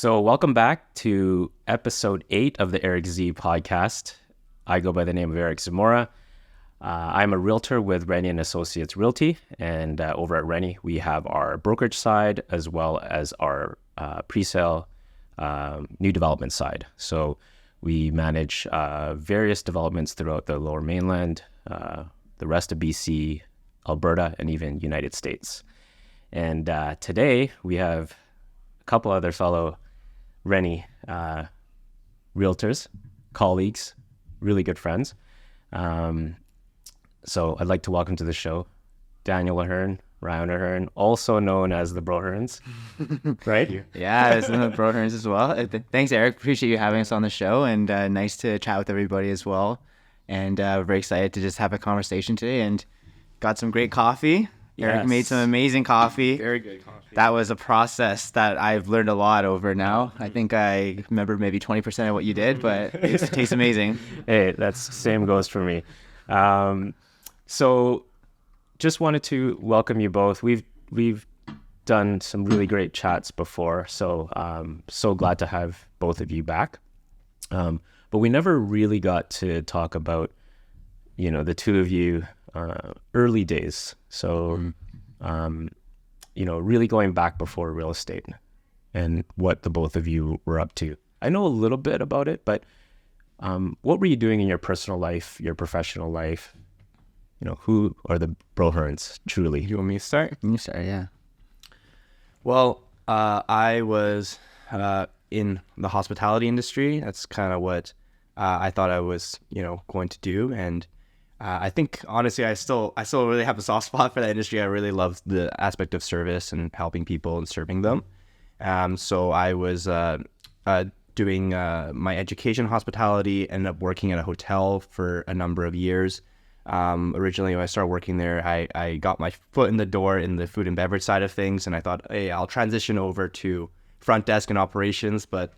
So welcome back to episode 8 of the Eric Z podcast. I go by the name of Eric Zamora. I'm a realtor with Rennie and Associates Realty, and over at Rennie, we have our brokerage side as well as our pre-sale new development side. So we manage various developments throughout the Lower Mainland, the rest of BC, Alberta, and even United States. And today we have a couple other fellow Rennie realtors, colleagues, really good friends. So I'd like to welcome to the show Daniel Ahern, Ryan Ahern, also known as the Bro Hearns, right? Yeah, it's the Bro Hearns as well. Thanks, Eric. Appreciate you having us on the show, and nice to chat with everybody as well. And we're very excited to just have a conversation today, and got some great coffee. Yes. Eric made some amazing coffee. Very good coffee. That was a process that I've learned a lot over now. I think I remember maybe 20% of what you did, but it tastes amazing. Hey, that's same goes for me. So just wanted to welcome you both. We've done some really great chats before, so so glad to have both of you back. But we never really got to talk about, the two of you early days. So, really going back before real estate and what the both of you were up to. I know a little bit about it, but what were you doing in your personal life, your professional life? Who are the Bro Hearns, truly? You want me to start? You start, yeah. Well, I was in the hospitality industry. That's kind of what I thought I was, going to do. And I think, honestly, I still really have a soft spot for that industry. I really love the aspect of service and helping people and serving them. So I was doing my education hospitality, ended up working at a hotel for a number of years. Originally, when I started working there, I got my foot in the door in the food and beverage side of things, and I thought, hey, I'll transition over to front desk and operations. But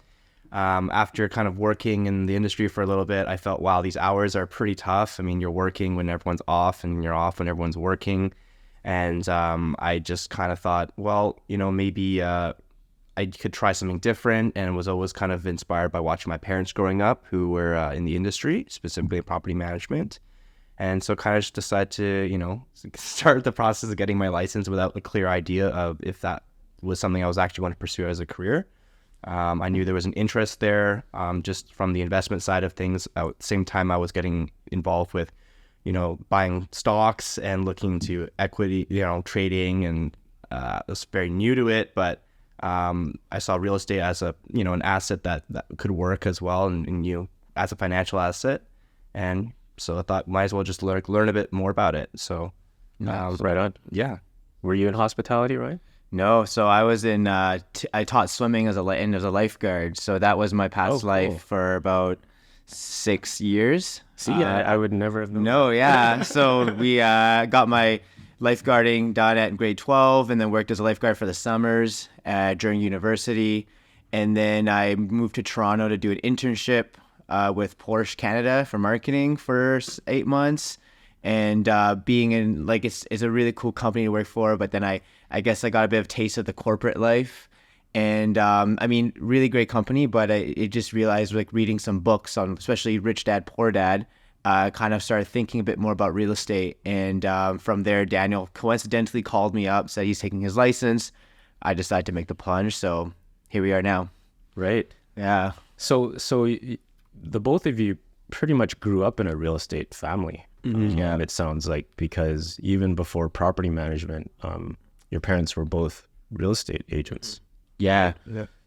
after kind of working in the industry for a little bit, I felt, wow, these hours are pretty tough. I mean, you're working when everyone's off, and you're off when everyone's working. And I just kind of thought, well, maybe I could try something different, and was always kind of inspired by watching my parents growing up who were in the industry, specifically in property management. And so kind of just decided to, start the process of getting my license without a clear idea of if that was something I was actually going to pursue as a career. I knew there was an interest there just from the investment side of things. At the same time, I was getting involved with, buying stocks and looking into equity, trading, and I was very new to it. But I saw real estate as a, an asset that could work as well, and as a financial asset. And so I thought might as well just learn a bit more about it. So Right on. yeah. Were you in hospitality, right? No, so I was in, I taught swimming as a lifeguard. So that was my past life for about 6 years. See, I would never have known. No, yeah. So we got my lifeguarding done at grade 12, and then worked as a lifeguard for the summers during university. And then I moved to Toronto to do an internship with Porsche Canada for marketing for 8 months. And being in, it's a really cool company to work for. But then I guess I got a bit of taste of the corporate life. And really great company, but I just realized, reading some books on especially Rich Dad, Poor Dad, kind of started thinking a bit more about real estate. And from there, Daniel coincidentally called me up, said he's taking his license. I decided to make the plunge. So here we are now. Right. Yeah. So the both of you pretty much grew up in a real estate family. Yeah, it sounds like, because even before property management, your parents were both real estate agents. Yeah.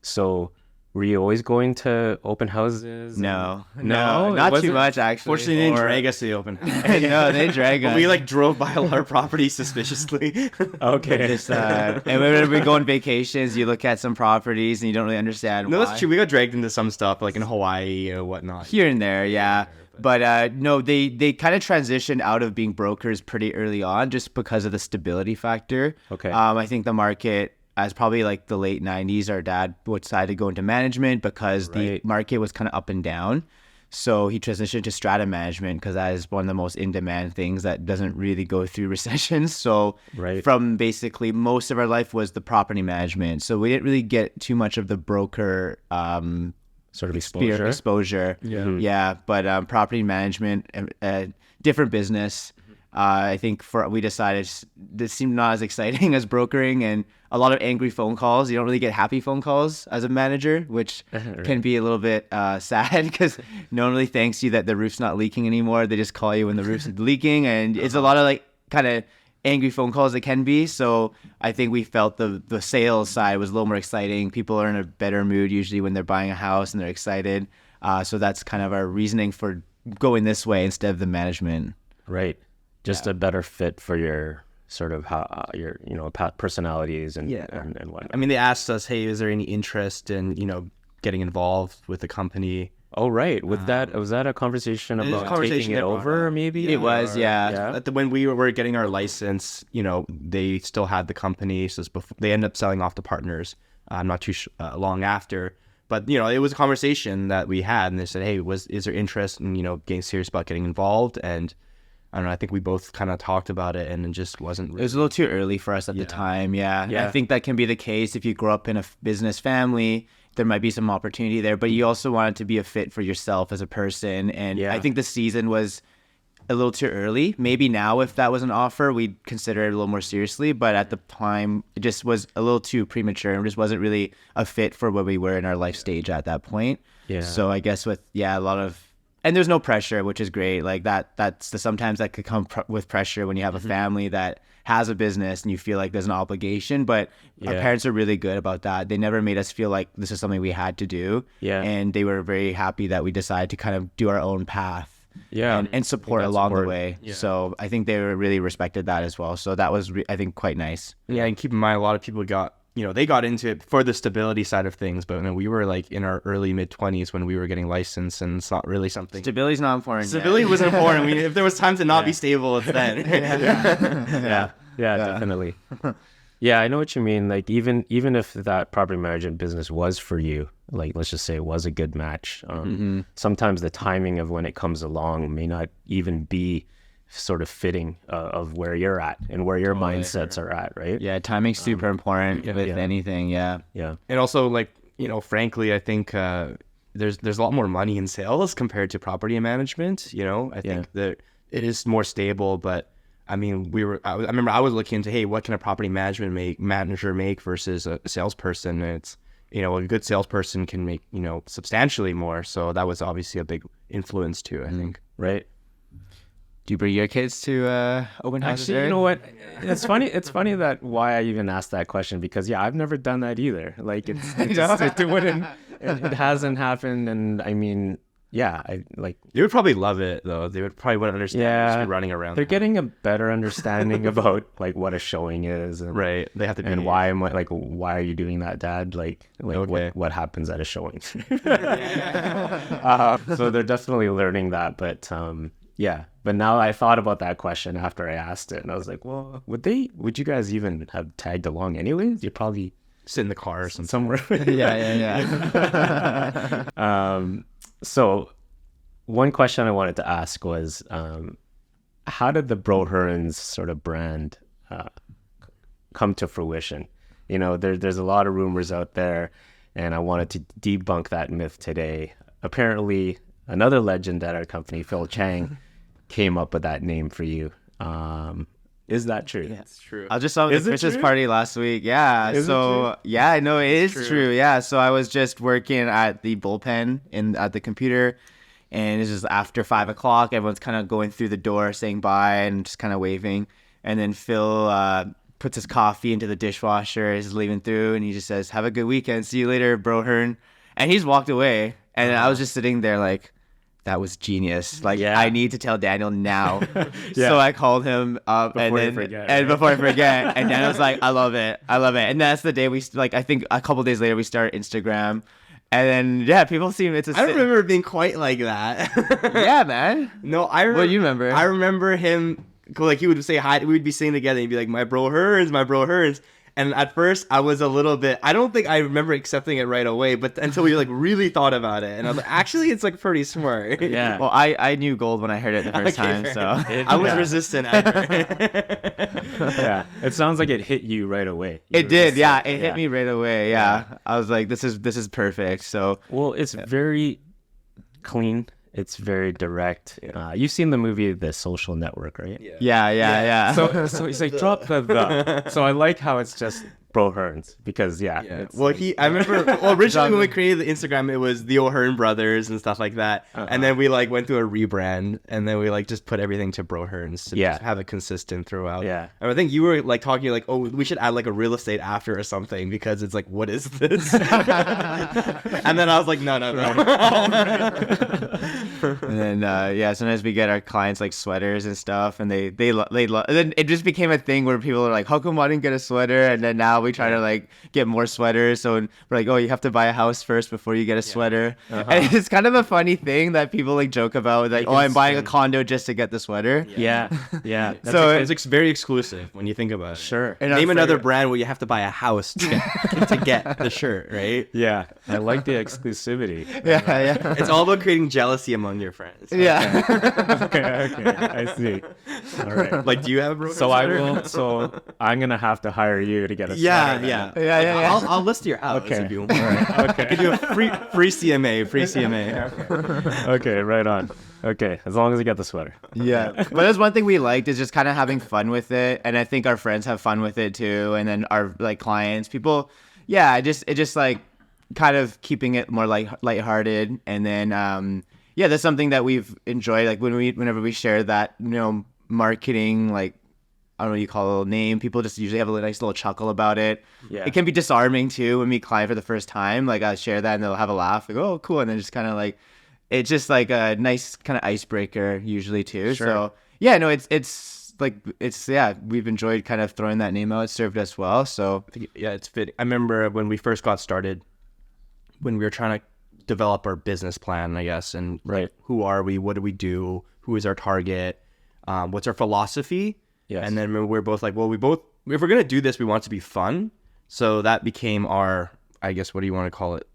So were you always going to open houses? No, No, not was too it? much actually. Fortunately, they didn't drag us to the open house. No, they drag us. We drove by a lot of properties suspiciously. Okay. Just, and whenever we go on vacations, you look at some properties and you don't really understand No, why. that's true. We got dragged into some stuff like in Hawaii or whatnot. Here and there, yeah. But no, they kind of transitioned out of being brokers pretty early on just because of the stability factor. Okay. I think the market, as probably the late 90s, our dad decided to go into management because the market was kind of up and down. So he transitioned to strata management because that is one of the most in-demand things that doesn't really go through recessions. So Right. from basically most of our life was the property management. So we didn't really get too much of the broker Sort of exposure. exposure. Yeah. But property management, different business. I think we decided this seemed not as exciting as brokering, and a lot of angry phone calls. You don't really get happy phone calls as a manager, which can be a little bit sad because no one really thanks you that the roof's not leaking anymore. They just call you when the roof's leaking, and it's a lot of like kind of angry phone calls it can be. So I think we felt the sales side was a little more exciting. People are in a better mood usually when they're buying a house and they're excited. So that's kind of our reasoning for going this way instead of the management. Right. Just a better fit for your sort of how your personalities and whatnot. I mean, they asked us, hey, is there any interest in, getting involved with the company? Oh, right. Was that a conversation about taking it over? Maybe it was. Yeah. When we were getting our license, they still had the company. So they ended up selling off to partners. Not too long after. But, it was a conversation that we had, and they said, hey, is there interest in, getting serious about getting involved? And I don't know, I think we both kind of talked about it, and it just wasn't really... It was a little too early for us at the time, yeah. I think that can be the case if you grow up in a business family. There might be some opportunity there, but you also want it to be a fit for yourself as a person. And I think the season was a little too early. Maybe now if that was an offer, we'd consider it a little more seriously. But at the time, it just was a little too premature. It just wasn't really a fit for where we were in our life stage at that point. Yeah. So I guess with, a lot of... And there's no pressure, which is great. Like sometimes that could come with pressure when you have a family that has a business and you feel like there's an obligation. But our parents are really good about that. They never made us feel like this is something we had to do. Yeah. And they were very happy that we decided to kind of do our own path. Yeah. And support along the way. Yeah. So I think they really respected that as well. So that was, I think, quite nice. Yeah, and keep in mind, a lot of people they got into it for the stability side of things, but we were like in our early mid-20s when we were getting licensed, and it's not really something. Stability's not important. Stability was important. If there was time to not be stable, it's then. Yeah, definitely. Yeah, I know what you mean. Like even if that property management business was for you, like let's just say it was a good match, sometimes the timing of when it comes along may not even be sort of fitting of where you're at and where your mindsets are at, right? Yeah, timing's super important with anything. Yeah. And also, frankly, I think there's a lot more money in sales compared to property management. I think that it is more stable, but I mean, I remember I was looking into, hey, what can a property manager make versus a salesperson? And it's, a good salesperson can make, substantially more. So that was obviously a big influence too, I think. Right. Do you bring your kids to open houses? Actually, you know what? It's funny. It's funny that why I even asked that question, because I've never done that either. Like it hasn't happened, and I mean, I like. They would probably love it though. They would probably wouldn't understand. Yeah, just be running around. They're getting a better understanding about like what a showing is, and, right? They have to. And why am I why are you doing that, Dad? Like okay. what happens at a showing? So they're definitely learning that, but yeah. But now I thought about that question after I asked it, and I was like, well, would you guys even have tagged along anyways? You'd probably sit in the car or somewhere. Yeah. So one question I wanted to ask was, how did the Bro Hearns sort of brand come to fruition? There's a lot of rumors out there, and I wanted to debunk that myth today. Apparently, another legend at our company, Phil Chang, came up with that name for you. Is that true? Yeah, it's true. I just saw the Christmas party last week. Yeah. Is so yeah, I know it is true. Yeah. So I was just working at the bullpen at the computer, and it's just after 5:00. Everyone's kind of going through the door saying bye and just kind of waving. And then Phil puts his coffee into the dishwasher, is leaving through, and he just says, "Have a good weekend. See you later, Bro Hearn." And he's walked away. And I was just sitting there like, that was genius. Like, I need to tell Daniel now. So I called him up before I forget. And Daniel's like, I love it. And that's the day I think a couple days later we started Instagram. And then, people seem I don't remember it being quite like that. Yeah, man. No, what do you remember? I remember him, he would say hi. We would be sitting together and he'd be like, my bro Hearns. And at first, I was a little bit. I don't think I remember accepting it right away, but until we like really thought about it, and I was like, actually, it's like pretty smart. Yeah. Well, I knew gold when I heard it the first time, fair so I was resistant. Yeah. It sounds like it hit you right away. You it were did. just Yeah, like, it hit me right away. Yeah. I was like, this is perfect. So Well, it's very clean. It's very direct. You've seen the movie The Social Network, right? yeah. So he's like, drop the. So I like how it's just Bro Hearns because it's Well, like, I remember. Well, originally when we created the Instagram, it was the O'Hearn brothers and stuff like that. And then we like went through a rebrand, and then we like just put everything to Bro Hearns to just have it consistent throughout. Yeah. And I think you were like talking like, oh, we should add like a real estate after or something because it's like, what is this? And then I was like, no. And then sometimes we get our clients like sweaters and stuff, and they and then it just became a thing where people are like, how come I didn't get a sweater? And then now we try to like get more sweaters. So we're like, oh, you have to buy a house first before you get a sweater. And it's kind of a funny thing that people like joke about, like, oh, I'm buying a condo just to get the sweater. Yeah. That's So it's very exclusive when you think about it. sure. And Name our another favorite- brand where you have to buy a house to get the shirt, right? Yeah. I like the exclusivity. Yeah. It's all about creating jealousy among your friends. Yeah. Okay. I see. All right. Like, do you have a broker? So I will. So I'm gonna have to hire you to get a Yeah. sweater. Yeah. I'll list your house Okay. if you want. Okay. I could do a free CMA. Okay. Right on. Okay. As long as you get the sweater. Yeah. But that's one thing we liked is just kind of having fun with it. And I think our friends have fun with it too. And then our like clients, people, it just like kind of keeping it more like lighthearted. And then, that's something that we've enjoyed. Like whenever we share that, marketing, like, I don't know what you call it, a name, people just usually have a nice little chuckle about it. Yeah. It can be disarming too when we meet client for the first time. Like I share that and they'll have a laugh, like, oh, cool. And then just kind of like, it's just like a nice kind of icebreaker usually too. Sure. So we've enjoyed kind of throwing that name out. It served us well. So Yeah, it's fitting. I remember when we first got started, when we were trying to develop our business plan, I guess, and Right. who are we? What do we do? Who is our target? What's our philosophy? Yes. And then we're both like, well, if we're gonna do this, we want it to be fun. So that became our, I guess, what do you want to call it?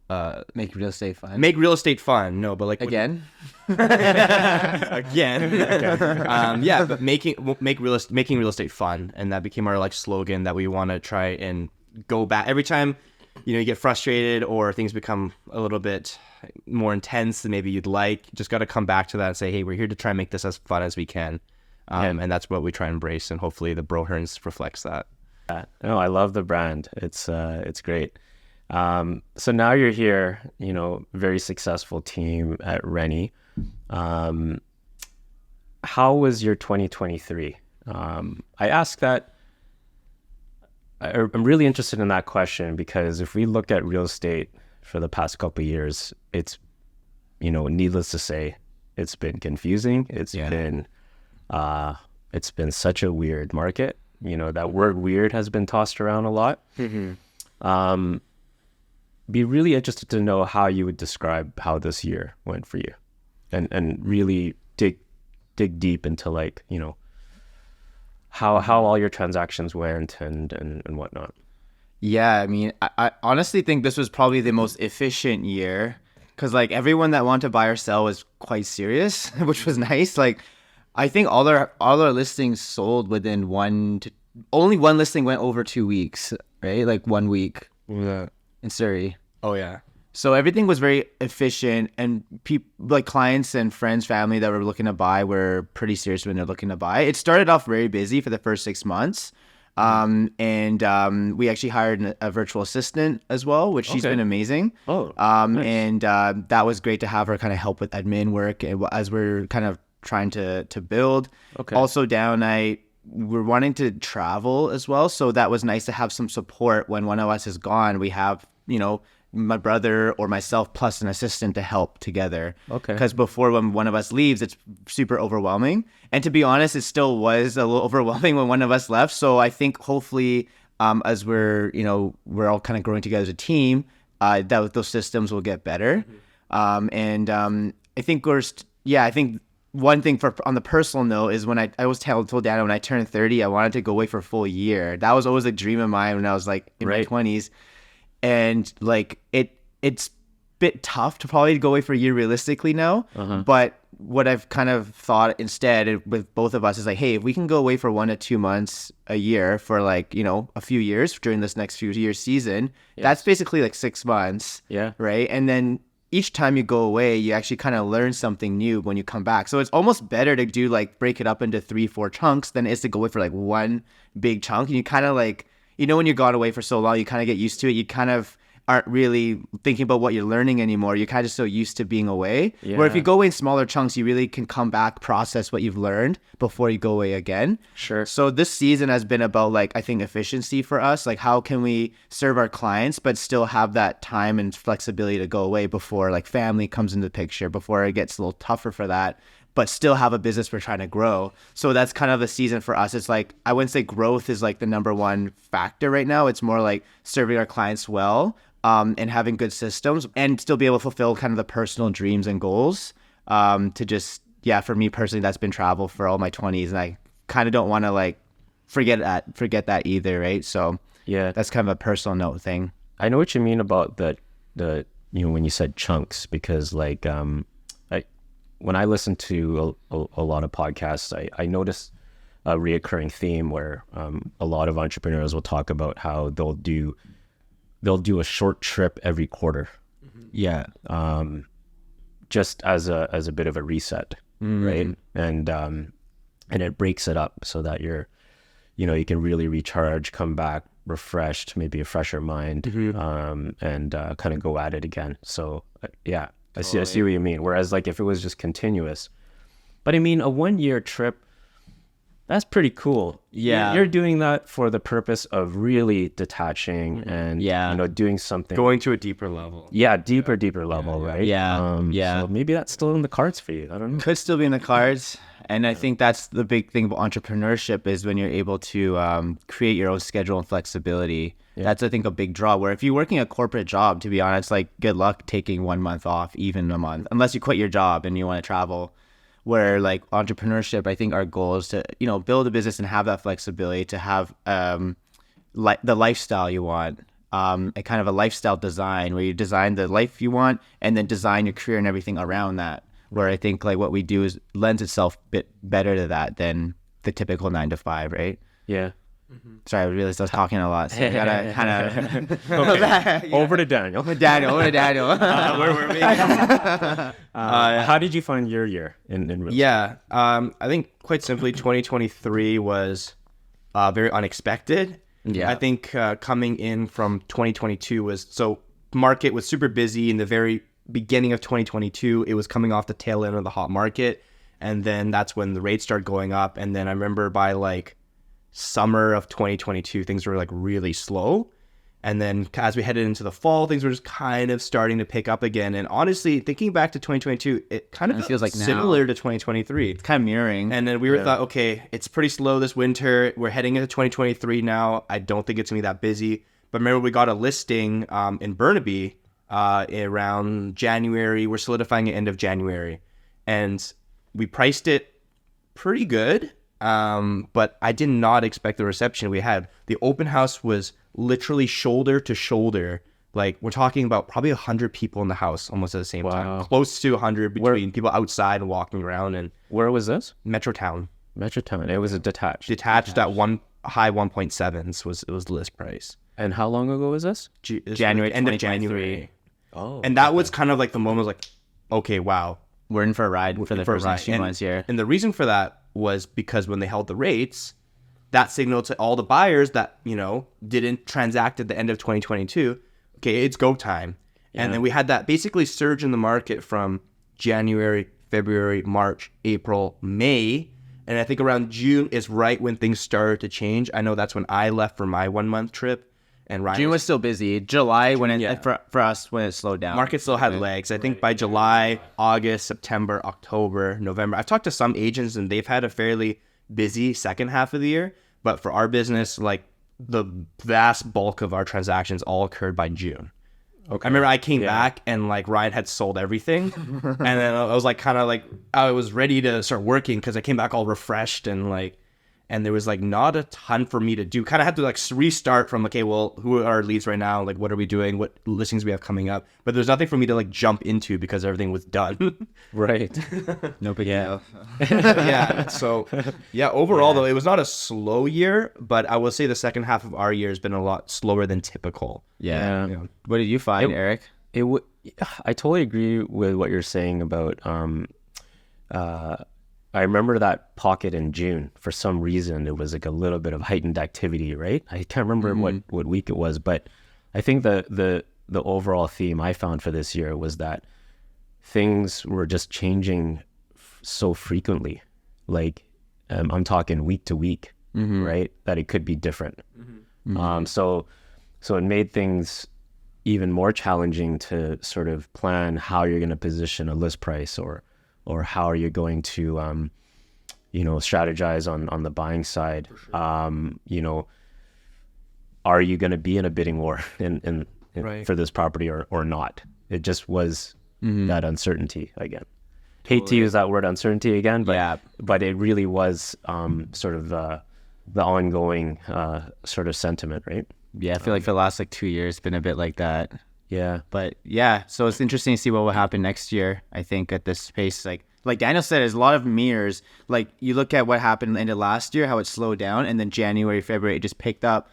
make real estate fun. Make real estate fun. No, but like Again? again. But making real estate fun, and that became our like slogan that we want to try and go back every time you get frustrated or things become a little bit more intense than maybe you'd like. You just got to come back to that and say, hey, we're here to try and make this as fun as we can, and that's what we try and embrace, and hopefully the Bro Hearns reflects that. No, I love the brand. It's great. So now you're here, very successful team at Rennie. How was your 2023? I ask that. I'm really interested in that question because if we look at real estate for the past couple of years, it's, needless to say, it's been confusing. It's been such a weird market. That word weird has been tossed around a lot. Mm-hmm. Be really interested to know how you would describe how this year went for you, and really dig deep into like, how all your transactions went and whatnot. Yeah, I mean, I honestly think this was probably the most efficient year because like everyone that wanted to buy or sell was quite serious, which was nice. Like, I think all our listings sold within only one listing went over 2 weeks, right? Like 1 week in Surrey. Oh yeah. So everything was very efficient, and like clients and friends, family that were looking to buy were pretty serious when they're looking to buy. It started off very busy for the first 6 months. And we actually hired a virtual assistant as well, which she's been amazing. Oh, nice. And that was great to have her kind of help with admin work as we're kind of trying to build. Okay. Also we're wanting to travel as well. So that was nice to have some support when one of us is gone. We have, my brother or myself plus an assistant to help together. Okay. Because before, when one of us leaves, it's super overwhelming. And to be honest, it still was a little overwhelming when one of us left. So I think hopefully as we're all kind of growing together as a team, that those systems will get better. I think I think one thing on the personal note is when I was told Dana when I turned 30, I wanted to go away for a full year. That was always a dream of mine when I was like in my 20s. And like it's a bit tough to probably go away for a year realistically now. But what I've kind of thought instead with both of us is like, hey, if we can go away for 1 to 2 months a year for like, you know, a few years during this next few years season, that's basically like 6 months. Yeah. Right. And then each time you go away, you actually kind of learn something new when you come back. So it's almost better to do like break it up into 3-4 chunks than it is to go away for like one big chunk. And you kind of like, you know, when you've gone away for so long, you kind of get used to it. You kind of aren't really thinking about what you're learning anymore. You're kind of just so used to being away. Yeah. Where if you go away in smaller chunks, you really can come back, process what you've learned before you go away again. Sure. So this season has been about like, I think, efficiency for us. Like how can we serve our clients, but still have that time and flexibility to go away before like family comes into the picture, before it gets a little tougher for that, but still have a business we're trying to grow. So that's kind of the season for us. It's like, I wouldn't say growth is like the number one factor right now. It's more like serving our clients well, and having good systems and still be able to fulfill kind of the personal dreams and goals. To just, for me personally, that's been travel for all my 20s. And I kind of don't want to like forget that either. Right. So yeah, that's kind of a personal note thing. I know what you mean about the, you know, when you said chunks, because like, when I listen to a lot of podcasts, I notice a reoccurring theme where a lot of entrepreneurs will talk about how they'll do a short trip every quarter. Yeah. Just as a bit of a reset, right? And it breaks it up so that you can really recharge, come back refreshed, maybe a fresher mind, and kind of go at it again. So yeah. I see what you mean. Whereas like if it was just continuous, but I mean a 1 year trip, that's pretty cool. Yeah. You're doing that for the purpose of really detaching and, you know, doing something. Going to a deeper level. Yeah. Deeper level. Right. Yeah. So maybe that's still in the cards for you. I don't know. Could still be in the cards. And I think that's the big thing about entrepreneurship is when you're able to create your own schedule and flexibility. Yeah. That's, I think, a big draw. Where if you're working a corporate job, to be honest, like good luck taking 1 month off, even a month, unless you quit your job and you want to travel. Where like entrepreneurship, I think our goal is to, you know, build a business and have that flexibility to have the lifestyle you want, a kind of a lifestyle design where you design the life you want and then design your career and everything around that. Where I think like what we do is lends itself a bit better to that than the typical 9 to 5, right? Yeah. Sorry, I realized I was talking a lot, so I gotta kind of okay. Over to Daniel. Over to Daniel. Where were we? How did you find your year in real estate? Yeah, I think quite simply, 2023 was very unexpected. Yeah, I think coming in from 2022 market was super busy in the very beginning of 2022. It was coming off the tail end of the hot market, and then that's when the rates started going up. And then I remember by like summer of 2022, things were like really slow. And then as we headed into the fall, things were just kind of starting to pick up again. And honestly, thinking back to 2022, it kind of feels like similar to 2023. It's kind of mirroring. And then we were thought, okay, it's pretty slow this winter. We're heading into 2023 now. I don't think it's gonna be that busy. But remember, we got a listing in Burnaby around January. We're solidifying it end of January. And we priced it pretty good. But I did not expect the reception we had. The open house was literally shoulder to shoulder. Like we're talking about probably 100 people in the house almost at the same time. Close to 100 between people outside and walking around. And where was this? Metrotown. It was a detached. Detached at high 1.7s was the list price. And how long ago was this? January, end of January. Oh. And that was kind of like the moment like, okay, wow. We're in for a ride for the first next few months here. And the reason for that was because when they held the rates, that signaled to all the buyers that, you know, didn't transact at the end of 2022, okay, it's go time. Yeah. And then we had that basically surge in the market from January, February, March, April, May. And I think around June is right when things started to change. I know that's when I left for my 1 month trip. And Ryan June was still busy. July, for us, when it slowed down. Market still had legs. I think by July, August, September, October, November. I've talked to some agents and they've had a fairly busy second half of the year. But for our business, like the vast bulk of our transactions all occurred by June. I remember I came back and like Ryan had sold everything, and then I was like kind of like I was ready to start working because I came back all refreshed and there was like not a ton for me to do. Kind of had to like restart from okay, well, who are our leads right now? Like, what are we doing? What listings we have coming up? But there's nothing for me to like jump into because everything was done. Right. No big deal. Yeah. So yeah, overall though, it was not a slow year, but I will say the second half of our year has been a lot slower than typical. Yeah. Yeah. What did you find, Eric? I totally agree with what you're saying about I remember that pocket in June. For some reason, it was like a little bit of heightened activity, right? I can't remember what week it was, but I think the overall theme I found for this year was that things were just changing so frequently. Like I'm talking week to week, right? That it could be different. So it made things even more challenging to sort of plan how you're going to position a list price or how are you going to, strategize on the buying side? For sure. Are you going to be in a bidding war for this property or not? It just was that uncertainty again. Totally. Hate to use that word uncertainty again, but it really was sort of the ongoing sort of sentiment, right? Yeah, I feel like for the last like 2 years, it's been a bit like that. Yeah. But yeah, so it's interesting to see what will happen next year. I think at this pace, like Daniel said, there's a lot of mirrors. Like you look at what happened in the last year, how it slowed down, and then January, February, it just picked up.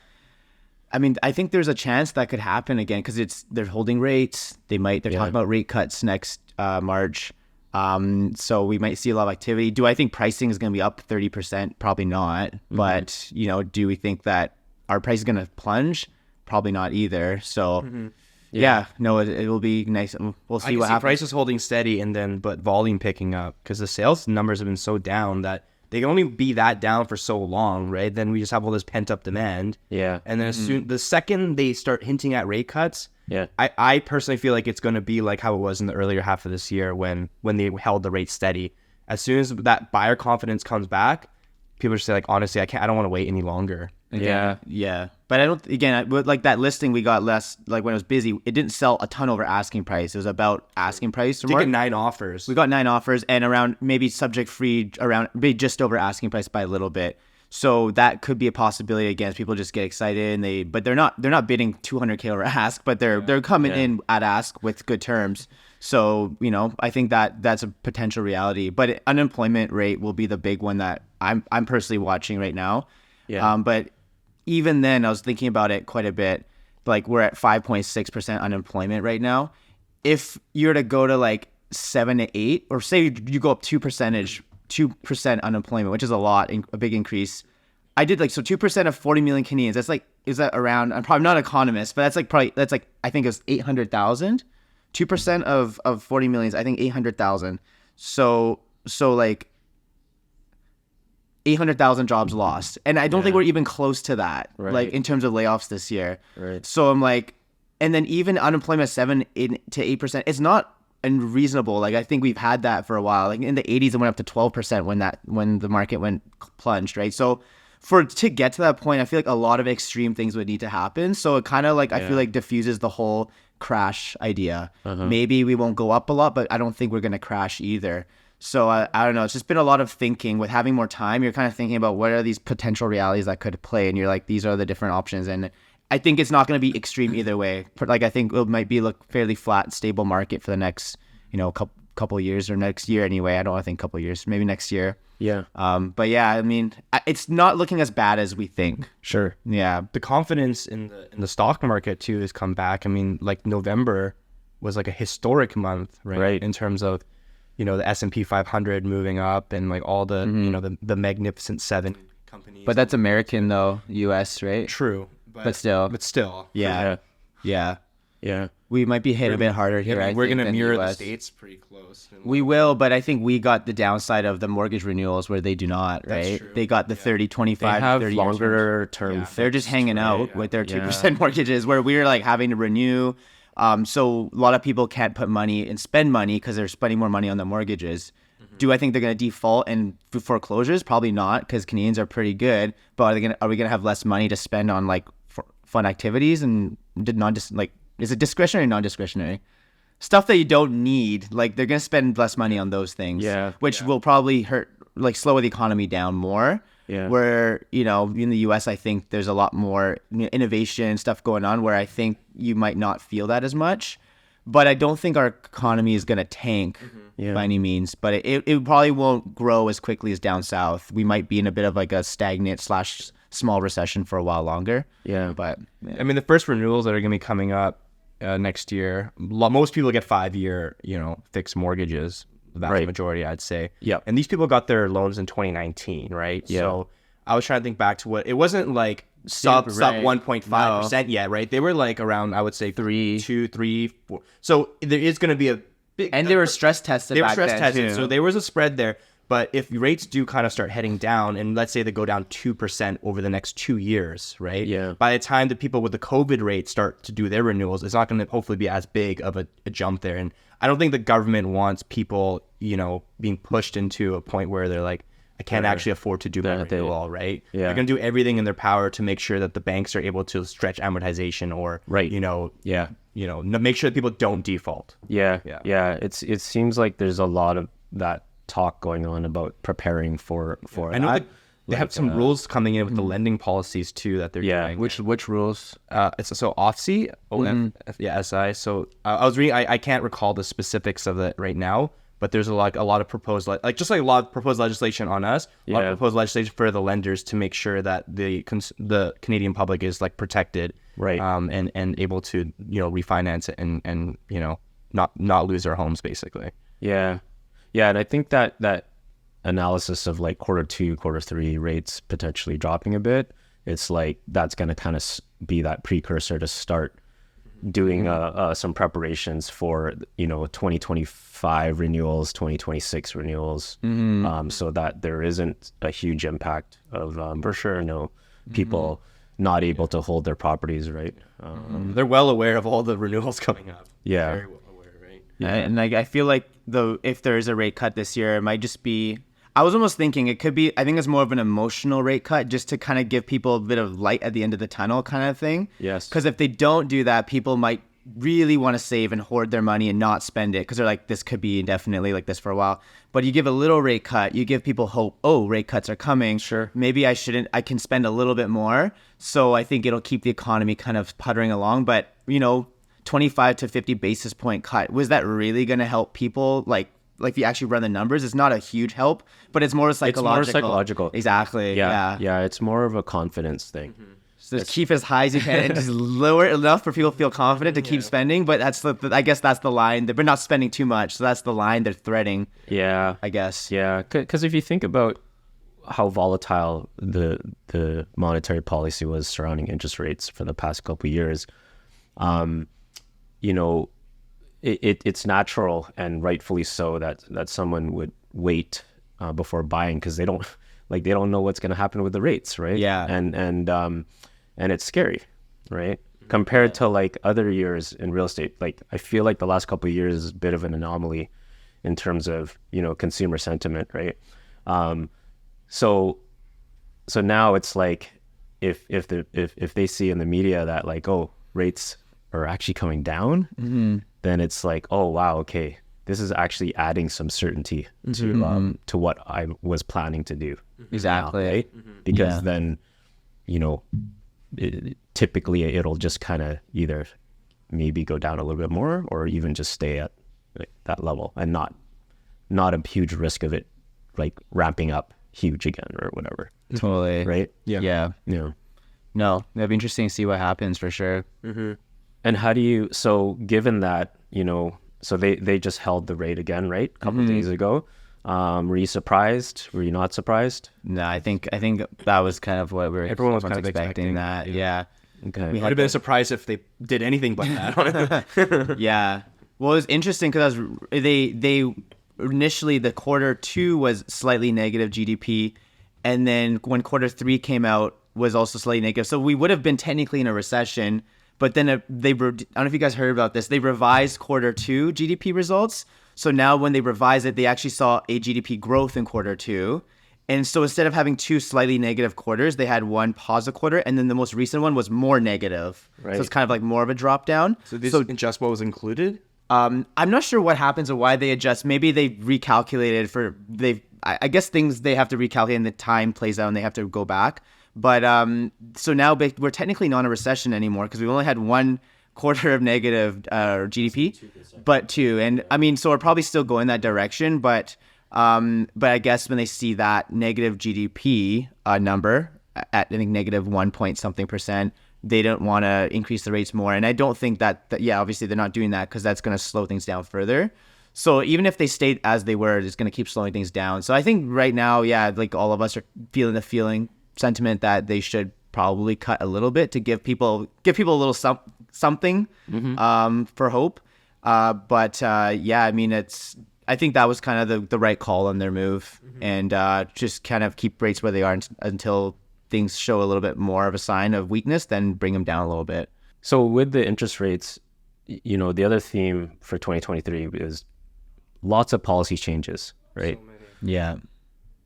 I mean, I think there's a chance that could happen again because they're holding rates. They're talking about rate cuts next March. So we might see a lot of activity. Do I think pricing is going to be up 30%? Probably not. But do we think that our price is going to plunge? Probably not either. So. Yeah, no, it will be nice. We'll see what happens. Prices holding steady but volume picking up because the sales numbers have been so down that they can only be that down for so long, right? Then we just have all this pent up demand. Yeah. And then the second they start hinting at rate cuts, I personally feel like it's going to be like how it was in the earlier half of this year when they held the rate steady. As soon as that buyer confidence comes back, people just say like, honestly, I don't want to wait any longer. Yeah. But like that listing we got less, like when it was busy, it didn't sell a ton over asking price. It was about asking price. We got 9 offers. We got 9 offers and around maybe subject free around maybe just over asking price by a little bit. So that could be a possibility. Again, people just get excited but they're not bidding 200K over ask, but they're coming in at ask with good terms. So, I think that's a potential reality, but unemployment rate will be the big one that I'm personally watching right now. Yeah. But even then, I was thinking about it quite a bit. Like we're at 5.6% unemployment right now. If you're to go to like 7 to 8, or say you go up 2% unemployment, which is a big increase. I did 2% of 40 million Canadians. That's like, is that around? I'm probably not an economist, but that's like I think it was 800,000. 2% of 40 million, I think 800,000. So like 800,000 jobs lost. And I don't think we're even close to that, like in terms of layoffs this year. Right. So I'm like, and then even unemployment 7 to 8%, it's not unreasonable. Like I think we've had that for a while. Like in the 80s, it went up to 12% when the market went plunged, right? So to get to that point, I feel like a lot of extreme things would need to happen. So it kind of like, I feel like diffuses the whole crash idea. Maybe we won't go up a lot, but I don't think we're going to crash either. So I don't know. It's just been a lot of thinking. With having more time, you're kind of thinking about what are these potential realities that could play, and you're like, these are the different options. And I think it's not going to be extreme either way. But like I think it might be a fairly flat, stable market for the next, couple years or next year anyway. I don't think couple years, maybe next year. Yeah. But yeah, I mean, it's not looking as bad as we think. Sure. Yeah. The confidence in the stock market too has come back. I mean, like November was like a historic month, right? In terms of the S&P 500 moving up and like all the the Magnificent Seven companies. But that's American though, U.S. right? True, but still, yeah. We might be hit a bit harder here. We're gonna mirror the States pretty close. We will, but I think we got the downside of the mortgage renewals where they do not. Right? That's true. They got the 30, 25, they have 30 longer term. They're just hanging out with their 2% mortgages, where we're like having to renew. So a lot of people can't put money and spend money because they're spending more money on the mortgages. Do I think they're going to default and foreclosures? Probably not, because Canadians are pretty good. But are we going to have less money to spend on like fun activities and did not just like is it discretionary or non-discretionary? Stuff that you don't need, like they're going to spend less money on those things, which will probably slow the economy down more. Yeah. Where, in the US, I think there's a lot more innovation stuff going on where I think you might not feel that as much. But I don't think our economy is going to tank by any means. But it probably won't grow as quickly as down south. We might be in a bit of like a stagnant / small recession for a while longer. Yeah. But I mean, the first renewals that are going to be coming up next year, most people get 5-year, fixed mortgages. The vast majority, I'd say. Yeah. And these people got their loans in 2019, right? Yeah. So I was trying to think back to it wasn't like sub 1.5% yet, right? They were like around, I would say 2, 3, 4. So there is going to be a big... And they were stress tested back then, too. So there was a spread there. But if rates do kind of start heading down, and let's say they go down 2% over the next 2 years, right? Yeah. By the time the people with the COVID rate start to do their renewals, it's not going to hopefully be as big of a jump there. And I don't think the government wants people, being pushed into a point where they're like, I can't actually afford to do my renewal, right? Yeah. They're going to do everything in their power to make sure that the banks are able to stretch amortization or, make sure that people don't default. Yeah. It seems like there's a lot of that talk going on about preparing for I know that they have some rules coming in with the lending policies too that they're doing. Which rules? It's so OFSI, SI. So I was reading. I can't recall the specifics of it right now, but there's a lot of proposed a lot of proposed legislation on us. A lot of proposed legislation for the lenders to make sure that the Canadian public is like protected, right? And able to refinance it and not lose their homes basically. Yeah, and I think that analysis of like Q2, Q3 rates potentially dropping a bit, it's like that's going to kind of be that precursor to start doing some preparations for 2025 renewals, 2026 renewals, so that there isn't a huge impact of for sure, people not able to hold their properties, right? They're well aware of all the renewals coming up. Yeah. Very well aware, right? Yeah. And I feel like though if there is a rate cut this year, it might just be. I was almost thinking it could be. I think it's more of an emotional rate cut, just to kind of give people a bit of light at the end of the tunnel, kind of thing. Yes. Because if they don't do that, people might really want to save and hoard their money and not spend it because they're like, this could be indefinitely like this for a while. But you give a little rate cut, you give people hope. Oh, rate cuts are coming. Sure. Maybe I can spend a little bit more. So I think it'll keep the economy kind of puttering along. But 25 to 50 basis point cut, was that really going to help people? Like if you actually run the numbers, it's not a huge help, but it's more psychological. It's more psychological. Exactly. Yeah. It's more of a confidence thing. So just keep as high as you can and just lower it enough for people to feel confident to keep spending. But I guess that's the line. They're not spending too much, so that's the line they're threading. Yeah. I guess. Yeah, because if you think about how volatile the monetary policy was surrounding interest rates for the past couple of years, it's natural and rightfully so that someone would wait before buying because they don't know what's going to happen with the rates, right? Yeah. And it's scary, right? Compared to like other years in real estate, like I feel like the last couple of years is a bit of an anomaly in terms of consumer sentiment, right? So now it's like if they see in the media that like, oh, rates are actually coming down, then it's like, oh wow, okay, this is actually adding some certainty to what I was planning to do. Exactly. Now, right? Because then typically it'll just kind of either maybe go down a little bit more or even just stay at that level and not a huge risk of it like ramping up huge again or whatever. Totally. Right? Yeah. No, that'd be interesting to see what happens for sure. And how do you, so given that, so they just held the rate again, right? A couple of days ago. Were you surprised? Were you not surprised? No, I think that was kind of what everyone was kind of expecting that. Yeah. Okay. We would have been surprised if they did anything but that. Yeah. Well, it was interesting because they initially the Q2 was slightly negative GDP, and then when Q3 came out was also slightly negative. So we would have been technically in a recession. But then I don't know if you guys heard about this. They revised Q2 GDP results. So now when they revise it, they actually saw a GDP growth in Q2. And so instead of having two slightly negative quarters, they had one positive quarter, and then the most recent one was more negative. Right. So it's kind of like more of a drop down. So this adjust what was included? I'm not sure what happens or why they adjust. Maybe they recalculated I guess things they have to recalculate and the time plays out and they have to go back. But so now we're technically not in a recession anymore because we only had 1 quarter of negative GDP, but 2. And I mean, so we're probably still going that direction, but I guess when they see that negative GDP number at I think negative 1 point something percent, they don't want to increase the rates more. And I don't think that obviously they're not doing that because that's going to slow things down further. So even if they stayed as they were, it's going to keep slowing things down. So I think right now, like all of us are feeling the sentiment that they should probably cut a little bit to give people a little something for hope. I mean, I think that was kind of the right call on their move, and just kind of keep rates where they are until things show a little bit more of a sign of weakness, then bring them down a little bit. So with the interest rates, the other theme for 2023 is lots of policy changes, right? Yeah.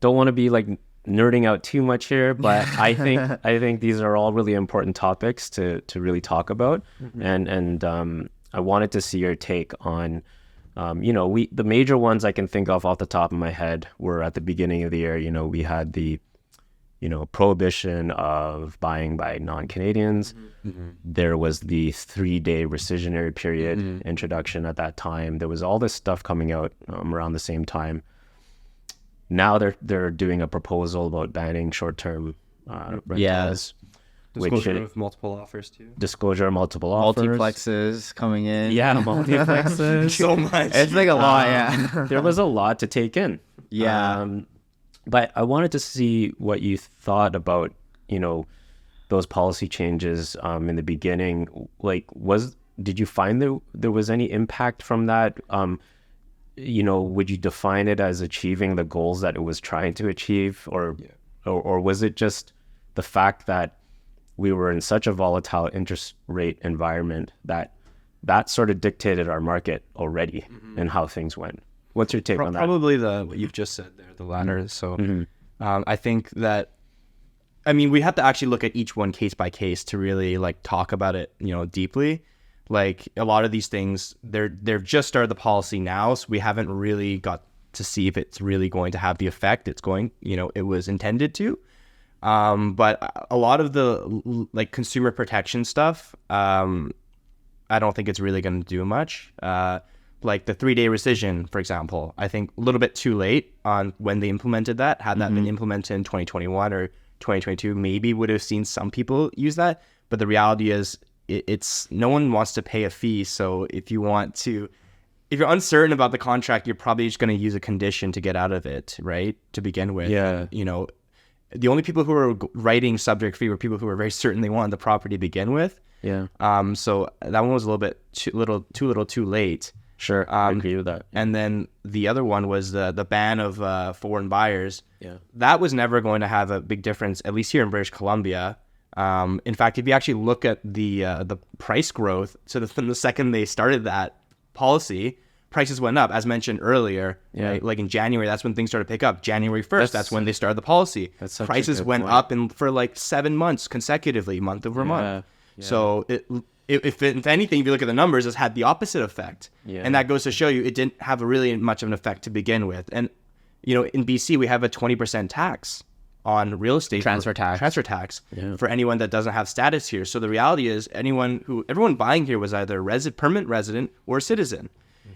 Don't want to be like nerding out too much here, but I think these are all really important topics to really talk about, and I wanted to see your take on, the major ones I can think of off the top of my head were at the beginning of the year. We had the prohibition of buying by non-Canadians. There was the 3-day rescissionary period introduction at that time. There was all this stuff coming out around the same time. Now they're doing a proposal about banning short-term rentals. Disclosure of multiple offers too. Disclosure of multiple offers. Multiplexes coming in. Yeah, multiplexes. So much. It's like a lot, yeah. There was a lot to take in. Yeah. But I wanted to see what you thought about, those policy changes in the beginning. Like, did you find there was any impact from that? Would you define it as achieving the goals that it was trying to achieve, or was it just the fact that we were in such a volatile interest rate environment that sort of dictated our market already and how things went? What's your take on that? Probably what you've just said there, the latter. So I think that, we have to actually look at each one case by case to really like talk about it, deeply. Like a lot of these things, they've just started the policy now, so we haven't really got to see if it's really going to have the effect it was intended to. But a lot of the like consumer protection stuff, I don't think it's really going to do much. Like the 3-day rescission, for example, I think a little bit too late on when they implemented that. Had that been implemented in 2021 or 2022, maybe would have seen some people use that. But the reality is, it's no one wants to pay a fee. So if you're uncertain about the contract, you're probably just going to use a condition to get out of it, right? To begin with. Yeah. The only people who were writing subject fee were people who were very certain they wanted the property to begin with. Yeah. So that one was a little bit too late. Sure, I agree with that. And then the other one was the ban of foreign buyers. Yeah. That was never going to have a big difference, at least here in British Columbia. In fact, if you actually look at the price growth, so from the second they started that policy, prices went up, as mentioned earlier. Yeah. Right? Like in January, that's when things started to pick up. January 1st, that's when they started the policy. Prices went up for like 7 months consecutively, month over month. Yeah. So if anything, if you look at the numbers, it's had the opposite effect. Yeah. And that goes to show you it didn't have really much of an effect to begin with. And, in BC, we have a 20% tax on real estate. Transfer tax. For anyone that doesn't have status here. So the reality is everyone buying here was either permanent resident or citizen.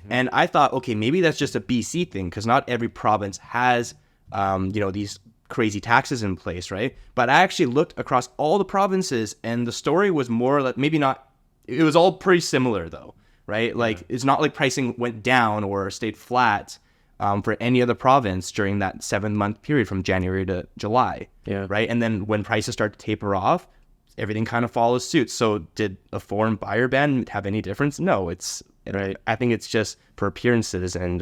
And I thought, okay, maybe that's just a BC thing because not every province has, these crazy taxes in place, right? But I actually looked across all the provinces and the story was more like, maybe not, it was all pretty similar though, right? Like it's not like pricing went down or stayed flat for any other province during that 7-month period from January to July, right? And then when prices start to taper off, everything kind of follows suit. So did a foreign buyer ban have any difference? No, right. I think it's just for appearances and,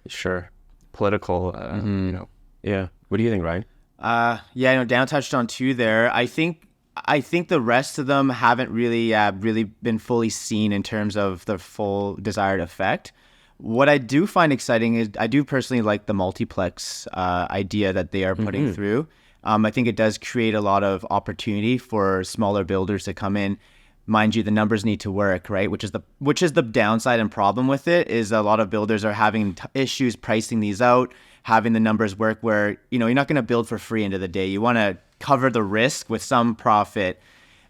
Sure. political, Yeah. What do you think, Ryan? Dan touched on 2 there. I think the rest of them haven't really been fully seen in terms of the full desired effect. What I do find exciting is I do personally like the multiplex idea that they are putting through. I think it does create a lot of opportunity for smaller builders to come in. Mind you, the numbers need to work, right? Which is the downside and problem with it, is a lot of builders are having issues pricing these out, having the numbers work where, you're not going to build for free end of the day. You want to cover the risk with some profit.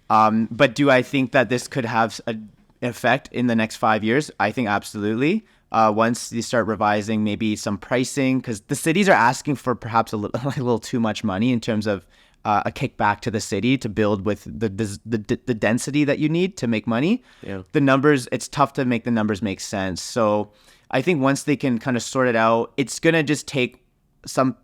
But do I think that this could have an effect in the next 5 years? I think absolutely. Once you start revising maybe some pricing, because the cities are asking for perhaps a little too much money in terms of a kickback to the city to build with the density that you need to make money. Yeah. The numbers, it's tough to make the numbers make sense. So I think once they can kind of sort it out, it's going to just take some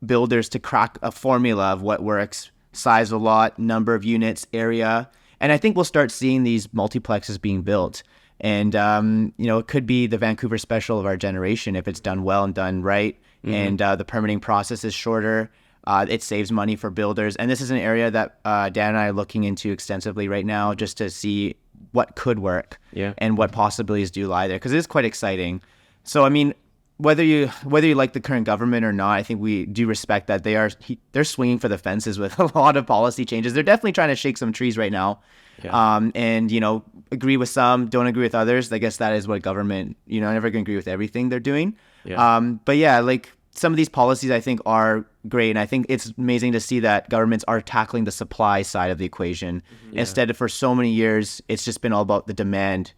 builders to crack a formula of what works: size of lot, number of units, area. And I think we'll start seeing these multiplexes being built. And, it could be the Vancouver special of our generation if it's done well and done right. And the permitting process is shorter. It saves money for builders. And this is an area that Dan and I are looking into extensively right now, just to see what could work and what possibilities do lie there, because it is quite exciting. So, I mean, whether you like the current government or not, I think we do respect that they're swinging for the fences with a lot of policy changes. They're definitely trying to shake some trees right now. Yeah. And agree with some, don't agree with others. I guess that is what government, never gonna agree with everything they're doing. But yeah, like some of these policies I think are great, and I think it's amazing to see that governments are tackling the supply side of the equation. Instead of, for so many years, it's just been all about the demand,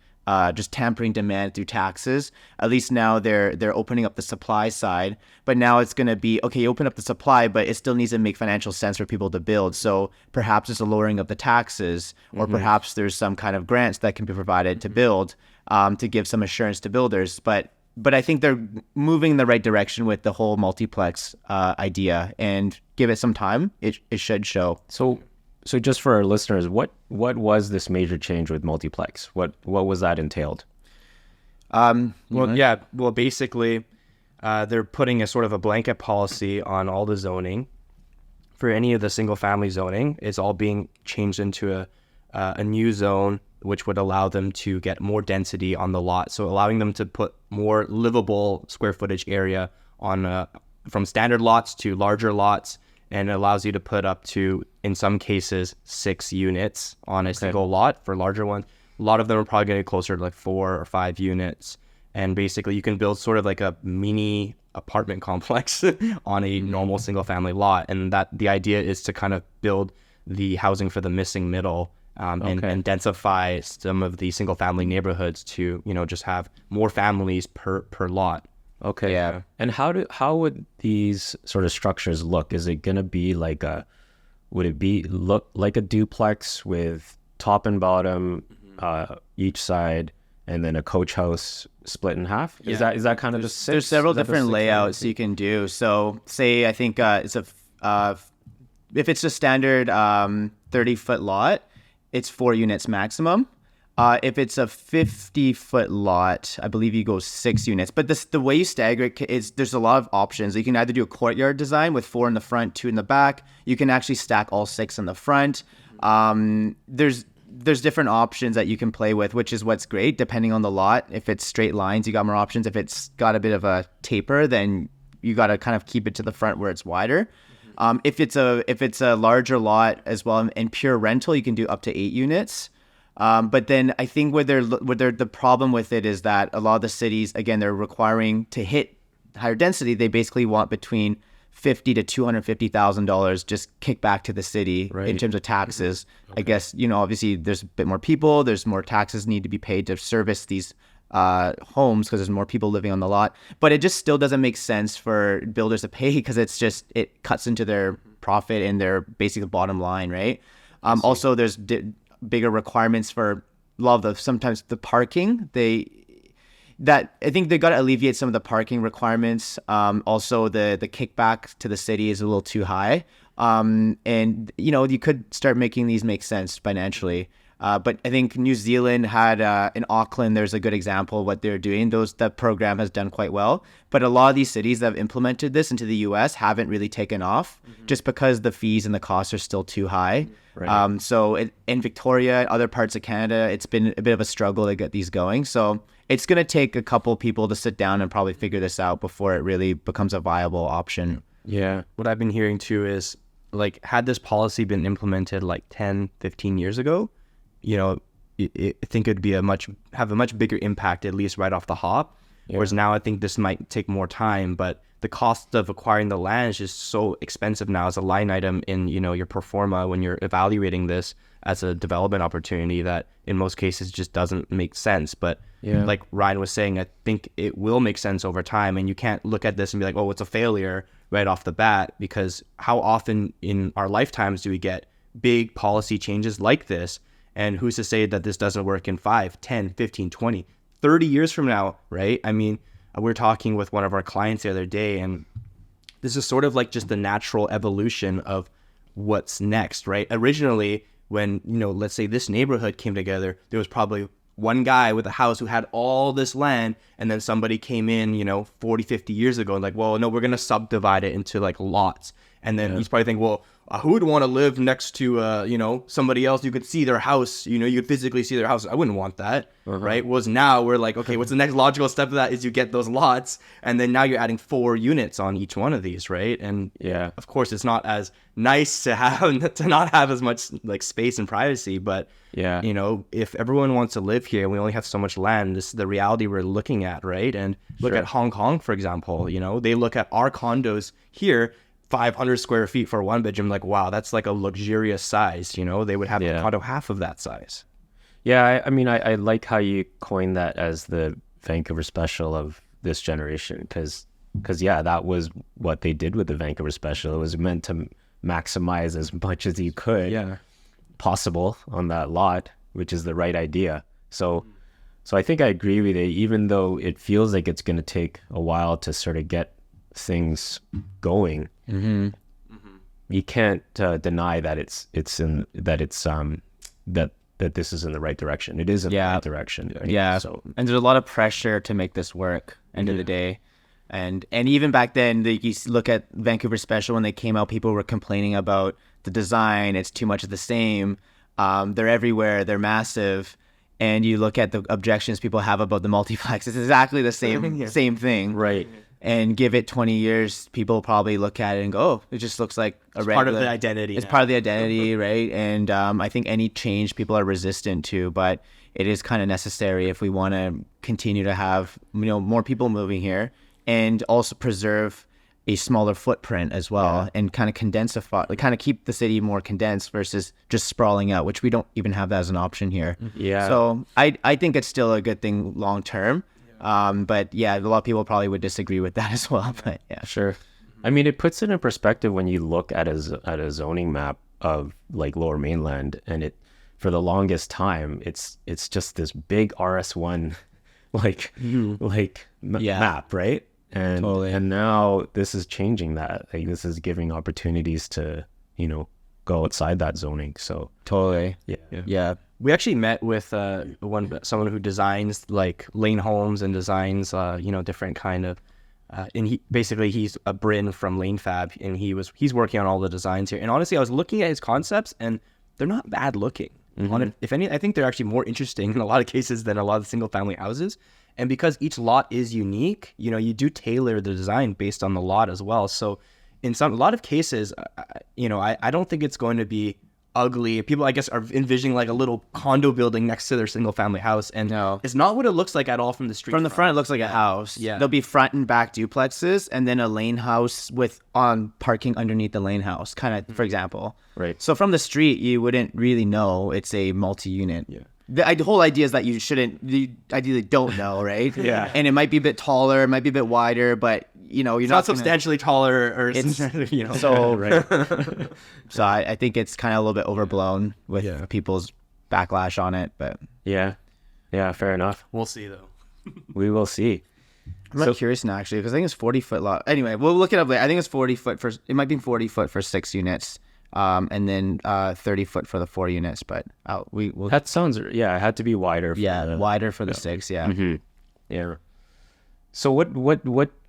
just tampering demand through taxes. At least now they're opening up the supply side, but now it's going to be, okay, you open up the supply, but it still needs to make financial sense for people to build. So perhaps it's a lowering of the taxes, or perhaps there's some kind of grants that can be provided to build, to give some assurance to builders. But I think they're moving in the right direction with the whole multiplex idea, and give it some time. It should show. So just for our listeners, what was this major change with multiplex? What was that entailed? Well, basically, they're putting a sort of a blanket policy on all the zoning. For any of the single family zoning, it's all being changed into a new zone, which would allow them to get more density on the lot. So allowing them to put more livable square footage area on from standard lots to larger lots. And it allows you to put up to, in some cases, 6 units on a single lot for larger ones. A lot of them are probably going to get closer to like 4 or 5 units. And basically you can build sort of like a mini apartment complex on a normal single family lot. And that the idea is to kind of build the housing for the missing middle, and densify some of the single family neighborhoods to, just have more families per lot. Okay. Yeah. And how would these sort of structures look? Is it gonna be like look like a duplex with top and bottom each side, and then a coach house split in half? Is that kind of the six? There's several different layouts you can do. So say I think it's if it's a standard 30-foot lot, it's 4 units maximum. If it's a 50-foot lot, I believe you go 6 units. But the way you stagger it is there's a lot of options. You can either do a courtyard design with 4 in the front, 2 in the back. You can actually stack all 6 in the front. There's different options that you can play with, which is what's great. Depending on the lot, if it's straight lines, you got more options. If it's got a bit of a taper, then you got to kind of keep it to the front where it's wider. If it's a larger lot as well, and pure rental, you can do up to 8 units. But then I think the problem with it is that a lot of the cities, again, they're requiring to hit higher density. They basically want between $50,000 to $250,000 just kick back to the city in terms of taxes. I guess, obviously there's a bit more people, there's more taxes need to be paid to service these homes because there's more people living on the lot. But it just still doesn't make sense for builders to pay, because it cuts into their profit and their basic bottom line, right? Also, there's bigger requirements for a lot of sometimes the parking. I think they got to alleviate some of the parking requirements. Also, the kickback to the city is a little too high. And you could start making these make sense financially. But I think New Zealand had in Auckland, there's a good example of what they're doing. That program has done quite well. But a lot of these cities that have implemented this into the US haven't really taken off just because the fees and the costs are still too high. Right. In Victoria and other parts of Canada, it's been a bit of a struggle to get these going. So it's going to take a couple people to sit down and probably figure this out before it really becomes a viable option. Yeah. What I've been hearing too is, like, had this policy been implemented like 10, 15 years ago, I think it'd be have a much bigger impact, at least right off the hop. Yeah. Whereas now I think this might take more time, but the cost of acquiring the land is just so expensive now as a line item in, your pro forma when you're evaluating this as a development opportunity, that in most cases just doesn't make sense. But like Ryan was saying, I think it will make sense over time, and you can't look at this and be like, oh, it's a failure right off the bat, because how often in our lifetimes do we get big policy changes like this? And who's to say that this doesn't work in 5, 10, 15, 20, 30 years from now, right? I mean, we're talking with one of our clients the other day, and this is sort of like just the natural evolution of what's next, right? Originally, when, let's say this neighborhood came together, there was probably one guy with a house who had all this land, and then somebody came in, 40, 50 years ago and like, well, no, we're going to subdivide it into like lots. And then he's probably thinking, well, who would want to live next to, somebody else? You could see their house, you could physically see their house. I wouldn't want that, right? Whereas now we're like, okay, what's the next logical step of that is you get those lots, and then now you're adding 4 units on each one of these, right? And of course, it's not as nice to not have as much like space and privacy, but if everyone wants to live here and we only have so much land, this is the reality we're looking at, right? And look at Hong Kong, for example. They look at our condos here, 500 square feet for one bedroom, like, wow, that's like a luxurious size. They would have a condo half of that size. Yeah, I mean, I like how you coined that as the Vancouver special of this generation, because that was what they did with the Vancouver special. It was meant to maximize as much as you could possible on that lot, which is the right idea. So I think I agree with you, even though it feels like it's going to take a while to sort of get things going. You can't deny that that this is in the right direction. It is in the right direction. So, and there's a lot of pressure to make this work end of the day. And even back then, you look at Vancouver Special, when they came out, people were complaining about the design. It's too much of the same. They're everywhere. They're massive. And you look at the objections people have about the multiplex. It's exactly the same thing. Right. And give it 20 years, people probably look at it and go, oh, it just looks like a regular. Part of the identity. It's part of the identity, right? And I think any change people are resistant to, but it is kind of necessary if we want to continue to have more people moving here, and also preserve a smaller footprint as well, and kind of kind of keep the city more condensed versus just sprawling out, which we don't even have that as an option here. So I think it's still a good thing long term. But a lot of people probably would disagree with that as well. But sure. I mean, it puts it in perspective when you look at a zoning map of like Lower Mainland, and it, for the longest time, it's just this big RS1 map, right? And totally. And now this is changing that. Like, this is giving opportunities to go outside that zoning. So totally. Yeah. We actually met with someone who designs like lane homes and designs different kind of and he's a Bryn from Lane Fab, and he's working on all the designs here. And honestly, I was looking at his concepts, and they're not bad looking. If any, I think they're actually more interesting in a lot of cases than a lot of single family houses. And because each lot is unique, you do tailor the design based on the lot as well. So in a lot of cases, I don't think it's going to be ugly. People, I guess, are envisioning like a little condo building next to their single family house, and it's not what it looks like at all from the street. From the front, it looks like a house. There'll be front and back duplexes, and then a lane house with parking underneath the lane house, kind of, for example. Right. So from the street, you wouldn't really know it's a multi-unit. The whole idea is that you ideally don't know, right? And it might be a bit taller, it might be a bit wider, but you're not substantially taller, or so right. So I think it's kind of a little bit overblown with people's backlash on it, but fair enough. We'll see though. We will see. I'm curious now, actually, because I think it's 40 foot lot. Anyway, we'll look it up later. I think it's 40 foot it might be 40 foot for 6 units. and then 30-foot for the 4 units. But we'll That sounds, yeah, it had to be wider. wider for the 6. Yeah. Mm-hmm. Yeah. So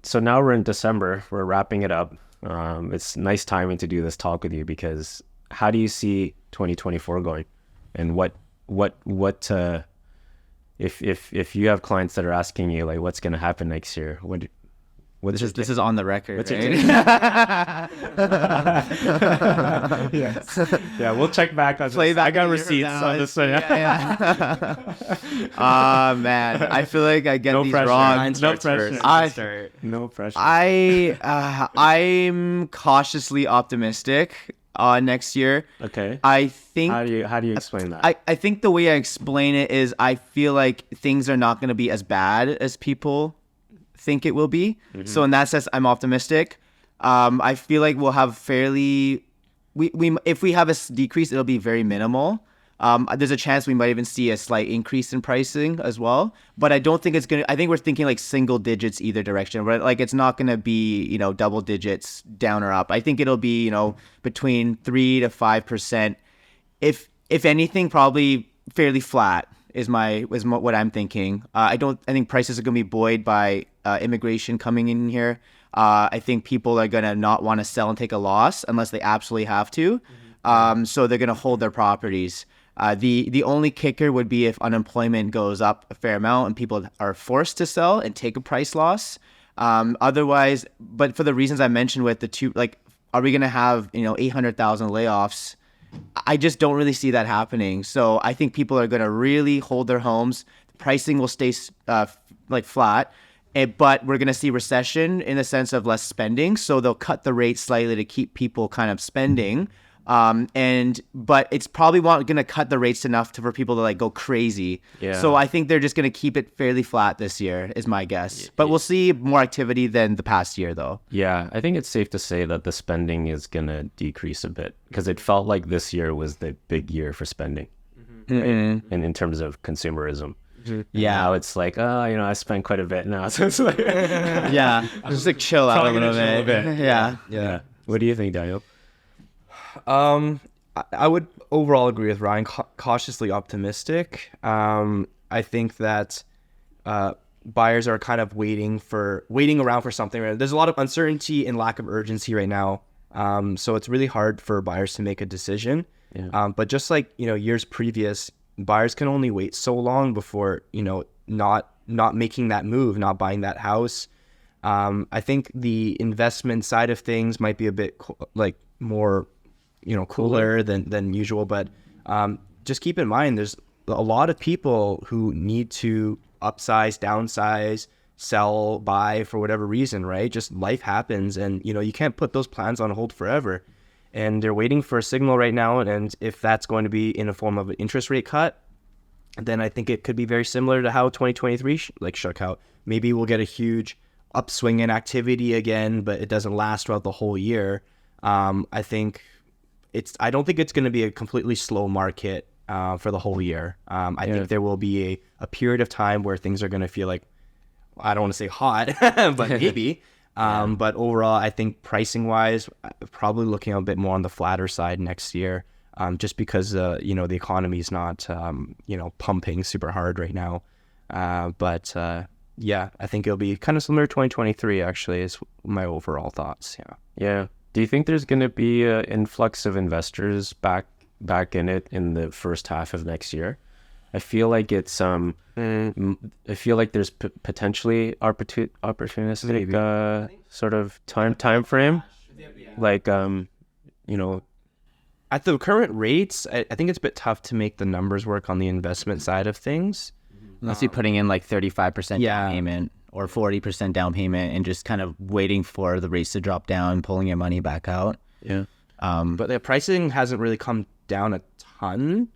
so now we're in December, we're wrapping it up. It's nice timing to do this talk with you, because how do you see 2024 going? And if you have clients that are asking you like what's going to happen next year, This is on the record, what's right? Yes. Yeah, we'll check back on Play this. back I got a year receipts from now. on this one. Yeah. Man, I feel like I get No these pressure. wrong. Mine starts pressure. first. No pressure. I'm cautiously optimistic next year. Okay. I think How do you explain that? I think the way I explain it is I feel like things are not going to be as bad as people think it will be. So in that sense, I'm optimistic. I feel like we'll have if we have a decrease, it'll be very minimal. There's a chance we might even see a slight increase in pricing as well, but I don't think it's gonna. I think we're thinking like single digits either direction. But like it's not gonna be double digits down or up. I think it'll be between 3 to 5%. If anything, probably fairly flat is what I'm thinking. I think prices are gonna be buoyed by immigration coming in here. I think people are gonna not want to sell and take a loss unless they absolutely have to. So they're gonna hold their properties. The only kicker would be if unemployment goes up a fair amount and people are forced to sell and take a price loss. Otherwise, but for the reasons I mentioned with the two, like, are we gonna have 800,000 layoffs? I just don't really see that happening. So I think people are gonna really hold their homes. The pricing will stay flat. But we're going to see recession in the sense of less spending. So they'll cut the rate slightly to keep people kind of spending. But it's probably not going to cut the rates enough for people to like go crazy. Yeah. So I think they're just going to keep it fairly flat this year is my guess. But we'll see more activity than the past year though. Yeah, I think it's safe to say that the spending is going to decrease a bit, because it felt like this year was the big year for spending, right? And in terms of consumerism. Yeah. Now it's like, I spent quite a bit now. So it's like, Yeah. Just like chill out a little bit. Yeah. What do you think, Daniel? I would overall agree with Ryan. Cautiously optimistic. I think that buyers are kind of waiting around for something. Right? There's a lot of uncertainty and lack of urgency right now. So it's really hard for buyers to make a decision. Yeah. But just like years previous, buyers can only wait so long before not making that move, not buying that house. I think the investment side of things might be a bit more cooler than usual, but just keep in mind there's a lot of people who need to upsize, downsize, sell, buy for whatever reason, right? Just life happens, and you can't put those plans on hold forever. And they're waiting for a signal right now, and if that's going to be in a form of an interest rate cut, then I think it could be very similar to how 2023 shook out. Maybe we'll get a huge upswing in activity again, but it doesn't last throughout the whole year. I don't think it's going to be a completely slow market for the whole year. I think there will be a period of time where things are going to feel like, I don't want to say hot, but maybe. But overall, I think pricing wise, probably looking a bit more on the flatter side next year, just because the economy is not pumping super hard right now. But I think it'll be kind of similar to 2023. Actually, is my overall thoughts. Yeah. Do you think there's going to be an influx of investors back in it in the first half of next year? I feel like it's I feel like there's potentially opportunistic sort of time frame, like at the current rates, I think it's a bit tough to make the numbers work on the investment side of things, unless you're putting in like 35% down payment or 40% down payment and just kind of waiting for the rates to drop down and pulling your money back out. But the pricing hasn't really come down a ton.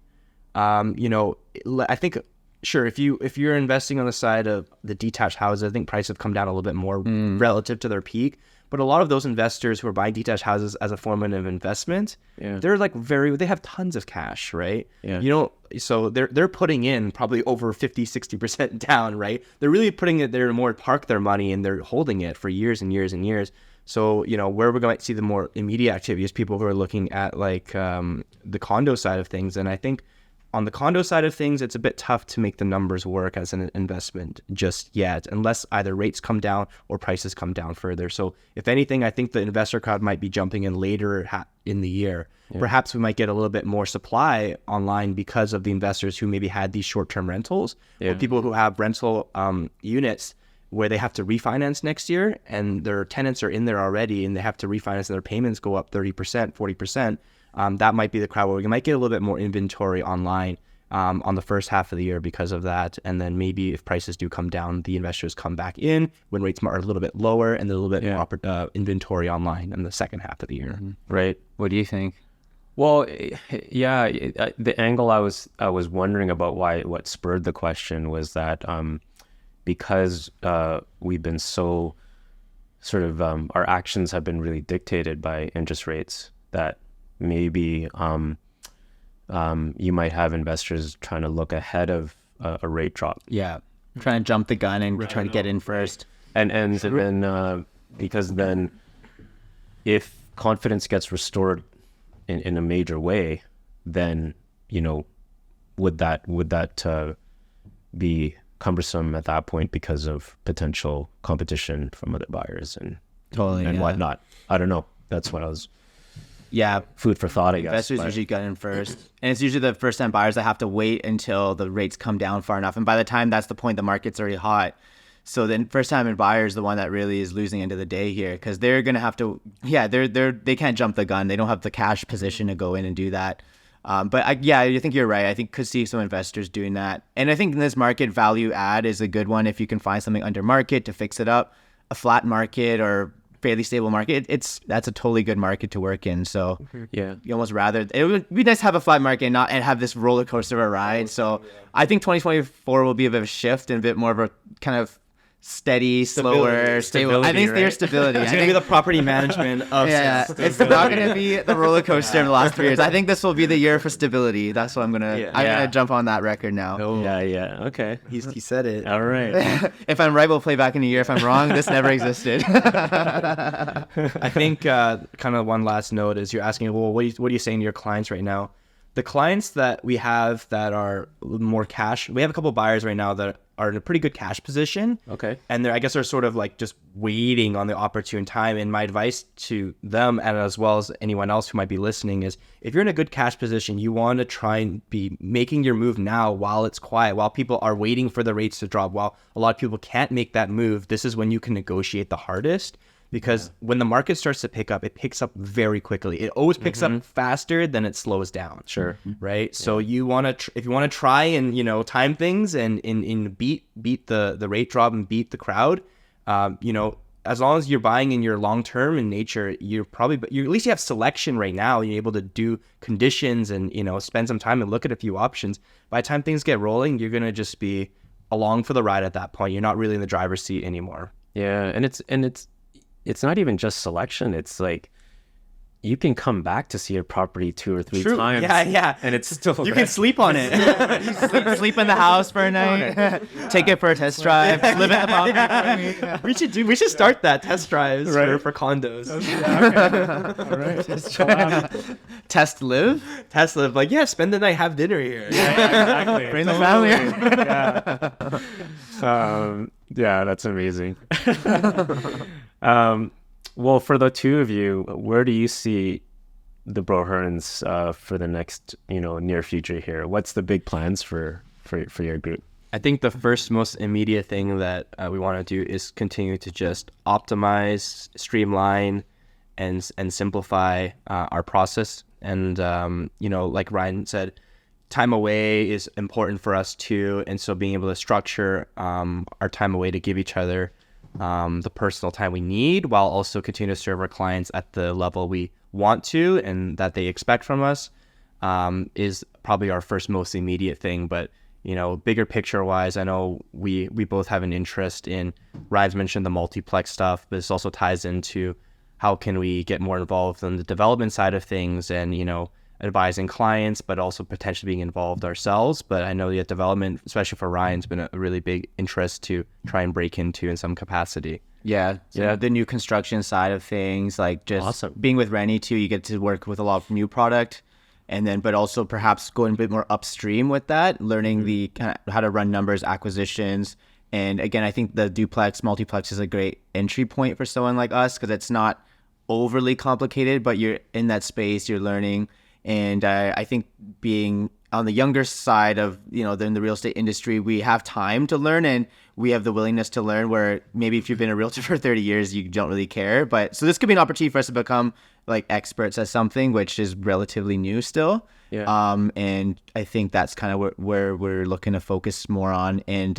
I think sure, if you're investing on the side of the detached houses, I think prices have come down a little bit more relative to their peak. But a lot of those investors who are buying detached houses as a form of investment, they're like they have tons of cash, right? Yeah. So they're putting in probably over 50-60% down, right? They're really putting it there to more park their money, and they're holding it for years and years and years. So, where we're going to see the more immediate activity is people who are looking at like the condo side of things. And I think on the condo side of things, it's a bit tough to make the numbers work as an investment just yet, unless either rates come down or prices come down further. So if anything, I think the investor crowd might be jumping in later in the year. Yeah. Perhaps we might get a little bit more supply online because of the investors who maybe had these short-term rentals, or people who have rental units where they have to refinance next year and their tenants are in there already and they have to refinance and their payments go up 30%, 40%. That might be the crowd where we might get a little bit more inventory online on the first half of the year because of that. And then maybe if prices do come down, the investors come back in when rates are a little bit lower and there's a little bit more inventory online in the second half of the year. Right. What do you think? Well, yeah, the angle I was wondering about what spurred the question was that because we've been so sort of our actions have been really dictated by interest rates, that maybe you might have investors trying to look ahead of a rate drop. Yeah, trying to jump the gun and try to get in first. And then because then if confidence gets restored in a major way, then would that be cumbersome at that point because of potential competition from other buyers and whatnot. I don't know. That's what I was. Yeah, food for thought, I guess. Investors usually get in first, and it's usually the first-time buyers that have to wait until the rates come down far enough, and by the time that's the point, the market's already hot. So then first-time buyers the one that really is losing into the day here, because they're gonna have to. Yeah, they can't jump the gun. They don't have the cash position to go in and do that. But I think you're right. I think could see some investors doing that. And I think in this market, value add is a good one if you can find something under market to fix it up. A flat market or fairly stable market, that's a totally good market to work in. So you almost rather, it would be nice to have a flat market and have this roller coaster of a ride. So I think 2024 will be a bit of a shift and a bit more of a kind of steady, slower, stable. I think there's stability. It's going to be the property management of it's not going to be the roller coaster of the last 3 years. I think this will be the year for stability. That's what I'm going to jump on that record now. Oh. Yeah. Okay. He said it. All right. If I'm right, we'll play back in a year. If I'm wrong, this never existed. I think kind of one last note is you're asking, well, what are you saying to your clients right now? The clients that we have that are more cash, we have a couple of buyers right now that are in a pretty good cash position. Okay. And I guess they're sort of like just waiting on the opportune time. And my advice to them, and as well as anyone else who might be listening, is if you're in a good cash position, you want to try and be making your move now while it's quiet, while people are waiting for the rates to drop. While a lot of people can't make that move, this is when you can negotiate the hardest. Because when the market starts to pick up, it picks up very quickly. It always picks up faster than it slows down. Sure. Right. So you want to, if you want to try and time things and beat the rate drop and beat the crowd, as long as you're buying in your long term in nature, you're at least you have selection right now. You're able to do conditions and spend some time and look at a few options. By the time things get rolling, you're gonna just be along for the ride at that point. You're not really in the driver's seat anymore. Yeah, and it's not even just selection. It's like you can come back to see your property 2 or 3 times. Yeah. And it's still you can sleep on it. sleep in the house for a night. Take it for a test drive. Live in the property for a week. We should start that test drives for condos. Okay. All right. Test live. Like spend the night, have dinner here. Yeah, exactly. Bring the family. Yeah, that's amazing. Well, for the two of you, where do you see the Broherns for the next, near future here? What's the big plans for your group? I think the first most immediate thing that we want to do is continue to just optimize, streamline, and simplify our process. And, like Ryan said, time away is important for us too. And so being able to structure our time away to give each other the personal time we need while also continue to serve our clients at the level we want to and that they expect from us is probably our first most immediate thing. But bigger picture wise, I know we both have an interest in, Ryan's mentioned the multiplex stuff, but this also ties into how can we get more involved in the development side of things and, advising clients, but also potentially being involved ourselves. But I know that development, especially for Ryan's, been a really big interest to try and break into in some capacity. Yeah. So the new construction side of things, like just Awesome. being with Rennie too, you get to work with a lot of new product. And then, but also perhaps going a bit more upstream with that, learning the kind of how to run numbers, acquisitions. And again, I think the duplex, multiplex is a great entry point for someone like us because it's not overly complicated, but you're in that space, you're learning. And I think being on the younger side of, in the real estate industry, we have time to learn and we have the willingness to learn where maybe if you've been a realtor for 30 years, you don't really care. But so this could be an opportunity for us to become like experts at something, which is relatively new still. Yeah. And I think that's kind of where we're looking to focus more on and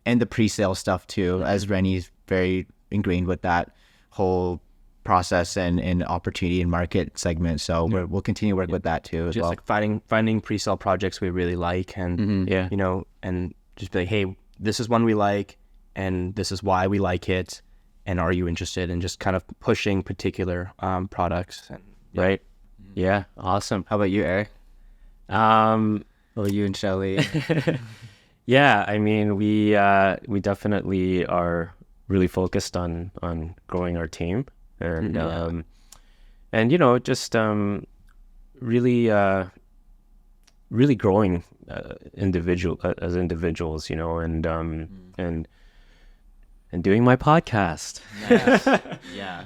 the pre-sale stuff too, as Rennie's very ingrained with that whole process and opportunity and market segment. So we'll continue to work with that too as Just well. like finding pre-sale projects we really like and, and just be like, hey, this is one we like and this is why we like it. And are you interested in just kind of pushing particular products? And, Right. Yeah. Awesome. How about you, Eric? Um, Well, you and Shelly. yeah, I mean, we definitely are really focused on growing our team and just really really growing as individuals, and doing my podcast. Yeah.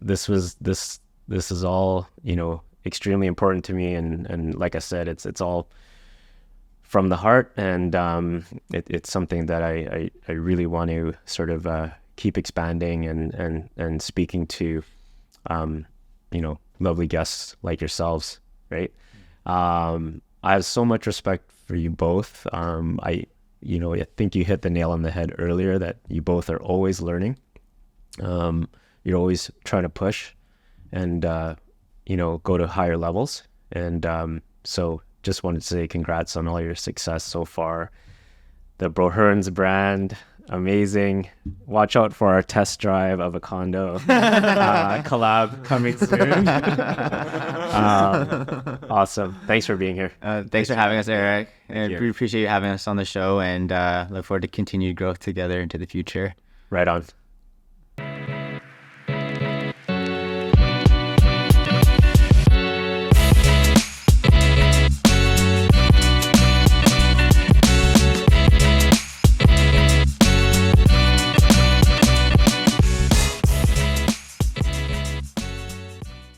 This is all, extremely important to me, and like I said, it's all from the heart, and it's something that I really want to sort of keep expanding and speaking to lovely guests like yourselves, right? I have so much respect for you both. I think you hit the nail on the head earlier that you both are always learning. You're always trying to push and go to higher levels, and so just wanted to say congrats on all your success so far. The Bro Hearns brand, amazing. Watch out for our test drive of a condo collab coming soon. Awesome. Thanks for being here. Thanks for having us, Eric. And you. we appreciate you having us on the show and look forward to continued growth together into the future. Right on.